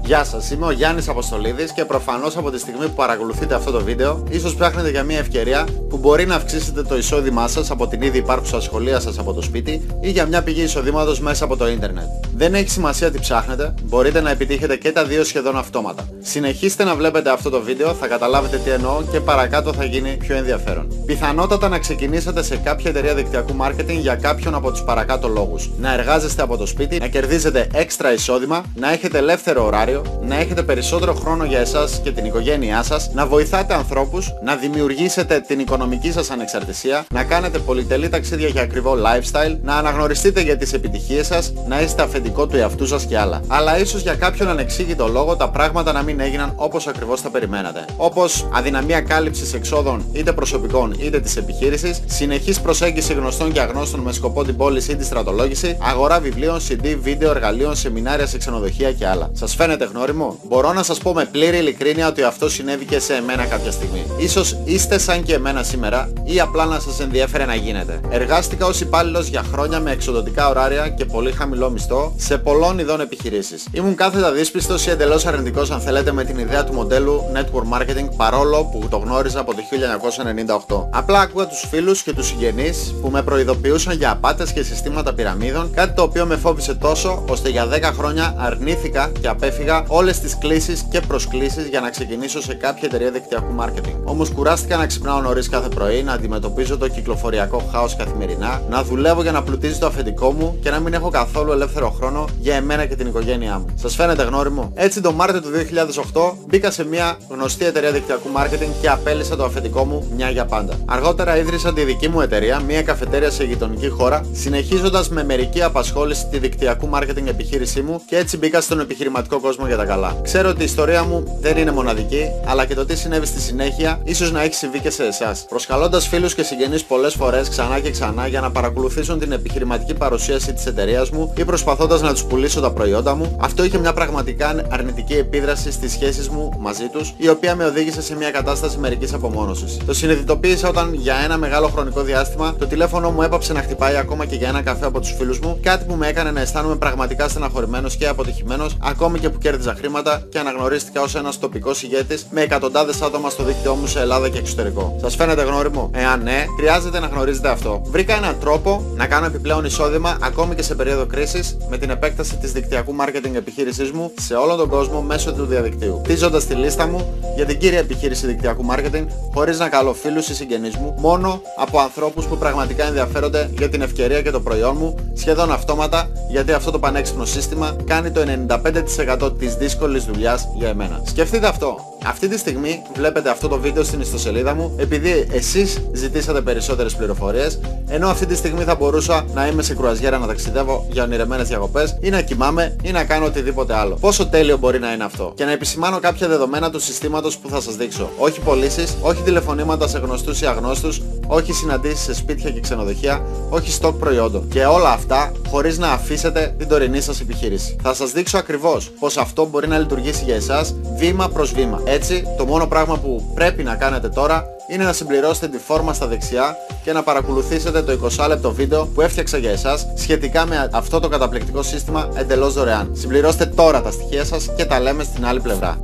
Γεια σας, είμαι ο Γιάννης Αποστολίδης και προφανώς από τη στιγμή που παρακολουθείτε αυτό το βίντεο, ίσως ψάχνετε για μια ευκαιρία που μπορεί να αυξήσετε το εισόδημά σας από την ήδη υπάρχουσα σχολεία σας από το σπίτι ή για μια πηγή εισοδήματος μέσα από το ίντερνετ. Δεν έχει σημασία τι ψάχνετε, μπορείτε να επιτύχετε και τα δύο σχεδόν αυτόματα. Συνεχίστε να βλέπετε αυτό το βίντεο, θα καταλάβετε τι εννοώ και παρακάτω θα γίνει πιο ενδιαφέρον. Πιθανότατα να ξεκινήσετε σε κάποια εταιρεία δικτυακού marketing για κάποιον από τους παρακάτω λόγους. Να εργάζεστε από το σπίτι, να κερδίζετε έξτρα εισόδημα, να έχετε ελεύθερο ωράριο, να έχετε περισσότερο χρόνο για εσάς και την οικογένειά σας, να βοηθάτε ανθρώπους, να δημιουργήσετε την οικονομική σας ανεξαρτησία, να κάνετε πολυτελή ταξίδια για ακριβό lifestyle, να αναγνωριστείτε για τις επιτυχίες σας, να είστε αφεντικό του εαυτού σας και άλλα. Αλλά ίσως για κάποιον ανεξήγητο λόγο τα πράγματα να μην έγιναν όπως ακριβώς τα περιμένατε. Όπως αδυναμία κάλυψης εξόδων είτε προσωπικών είτε της επιχείρησης, συνεχής προσέγγιση γνωστών και αγνώστων με σκοπό την πώληση ή τη στρατολόγηση, αγορά βιβλίων, CD, βίντεο, εργαλείων, σεμινάρια σε ξενοδοχεία και άλλα. Σας φαίνεται γνώριμο? Μπορώ να σας πω με πλήρη ειλικρίνεια ότι αυτό συνέβη και σε εμένα κάποια στιγμή. Ίσως είστε σαν και εμένα σήμερα ή απλά να σας ενδιέφερε να γίνετε. Εργάστηκα ως υπάλληλος για χρόνια με εξοδοτικά ωράρια και πολύ χαμηλό μισθό σε πολλών ειδών επιχειρήσεις. Ήμουν κάθετα δύσπιστος ή εντελώς αρνητικός αν θέλετε με την ιδέα του μοντέλου network marketing, παρόλο που το γνώριζα από το 1998. Απλά άκουγα τους φίλους και τους συγγενείς που με προειδοποιούσαν για απάτες και συστήματα πυραμίδων, κάτι το οποίο με φόβησε τόσο ώστε για 10 χρόνια αρνήθηκα και απέφυγα όλες τις κλήσεις και προσκλήσεις για να ξεκινήσω σε κάποια εταιρεία δικτυακού marketing. Όμως κουράστηκα να ξυπνάω νωρίς κάθε πρωί, να αντιμετωπίζω το κυκλοφοριακό χάος καθημερινά, να δουλεύω για να πλουτίζει το αφεντικό μου και να μην έχω καθόλου ελεύθερο χρόνο για εμένα και την οικογένειά μου. Σας φαίνεται γνώριμο? Έτσι τον Μάρτιο του 2008 μπήκα σε μια γνωστή εταιρεία δικτυακού marketing και απέλυσα το αφεντικό μου μια για πάντα. Αργότερα ίδρυσα τη δική μου εταιρεία, μια καφετέρια σε γειτονική χώρα, συνεχίζοντας με μερική απασχόληση τη δικτυακού marketing επιχείρησή μου και έτσι μπήκα στον επιχειρηματικό κόσμο για τα καλά. Ξέρω ότι η ιστορία μου δεν είναι μοναδική, αλλά και το τι συνέβη στη συνέχεια ίσως να έχει συμβεί και σε εσάς. Προσκαλώντας φίλους και συγγενείς πολλές φορές ξανά και ξανά για να παρακολουθήσουν την επιχειρηματική παρουσίαση της εταιρείας μου ή προσπαθώντας να τους πουλήσω τα προϊόντα μου, αυτό είχε μια πραγματικά αρνητική επίδραση στις σχέσεις μου μαζί τους, η οποία με οδήγησε σε μια κατάσταση μερικής απομόνωσης. Το συνειδητοποίησα όταν για ένα μεγάλο χρονικό διάστημα το τηλέφωνο μου έπαψε να χτυπάει ακόμα και για ένα καφέ από τους φίλους μου, κάτι που με έκανε να αισθάνομαι πραγματικά στεναχωρημένος και αποτυχημένος, ακόμη και που κέρδιζα χρήματα και αναγνωρίστηκα ως ένας τοπικός ηγέτης με εκατοντάδες άτομα στο δίκτυό μου σε Ελλάδα και εξωτερικό. Σας φαίνεται γνώριμο? Εάν ναι, χρειάζεται να γνωρίζετε αυτό. Βρήκα έναν τρόπο να κάνω επιπλέον εισόδημα ακόμη και σε περίοδο κρίσης με την επέκταση της δικτυακού marketing επιχείρησής μου σε όλο τον κόσμο μέσω του διαδικτύου. Χτίζοντας τη λίστα μου για την κύρια επιχείρηση δικτυακού marketing, χωρίς να καλώ φίλους ή συγγενείς μου, μόνο από ανθρώπους που πραγματικά ενδιαφέρονται για την ευκαιρία και το προϊόν μου, σχεδόν αυτόματα, γιατί αυτό το πανέξυπνο σύστημα κάνει το 95% της δύσκολης δουλειάς για εμένα. Σκεφτείτε αυτό. Αυτή τη στιγμή βλέπετε αυτό το βίντεο στην ιστοσελίδα μου επειδή εσείς ζητήσατε περισσότερες πληροφορίες, ενώ αυτή τη στιγμή θα μπορούσα να είμαι σε κρουαζιέρα να ταξιδεύω για ονειρεμένες διακοπές ή να κοιμάμαι ή να κάνω οτιδήποτε άλλο. Πόσο τέλειο μπορεί να είναι αυτό? Και να επισημάνω κάποια δεδομένα του συστήματος που θα σας δείξω. Όχι πωλήσεις, όχι τηλεφωνήματα σε γνωστούς ή αγνώστους, όχι συναντήσεις σε σπίτια και ξενοδοχεία, όχι στοκ προϊόντων. Και όλα αυτά χωρίς να αφήσετε την τωρινή σας επιχείρηση. Θα σας δείξω ακριβώς πως αυτό μπορεί να λειτουργήσει για εσάς βήμα προς βήμα. Έτσι, το μόνο πράγμα που πρέπει να κάνετε τώρα είναι να συμπληρώσετε τη φόρμα στα δεξιά και να παρακολουθήσετε το 20 λεπτό βίντεο που έφτιαξα για εσάς σχετικά με αυτό το καταπληκτικό σύστημα εντελώς δωρεάν. Συμπληρώστε τώρα τα στοιχεία σας και τα λέμε στην άλλη πλευρά.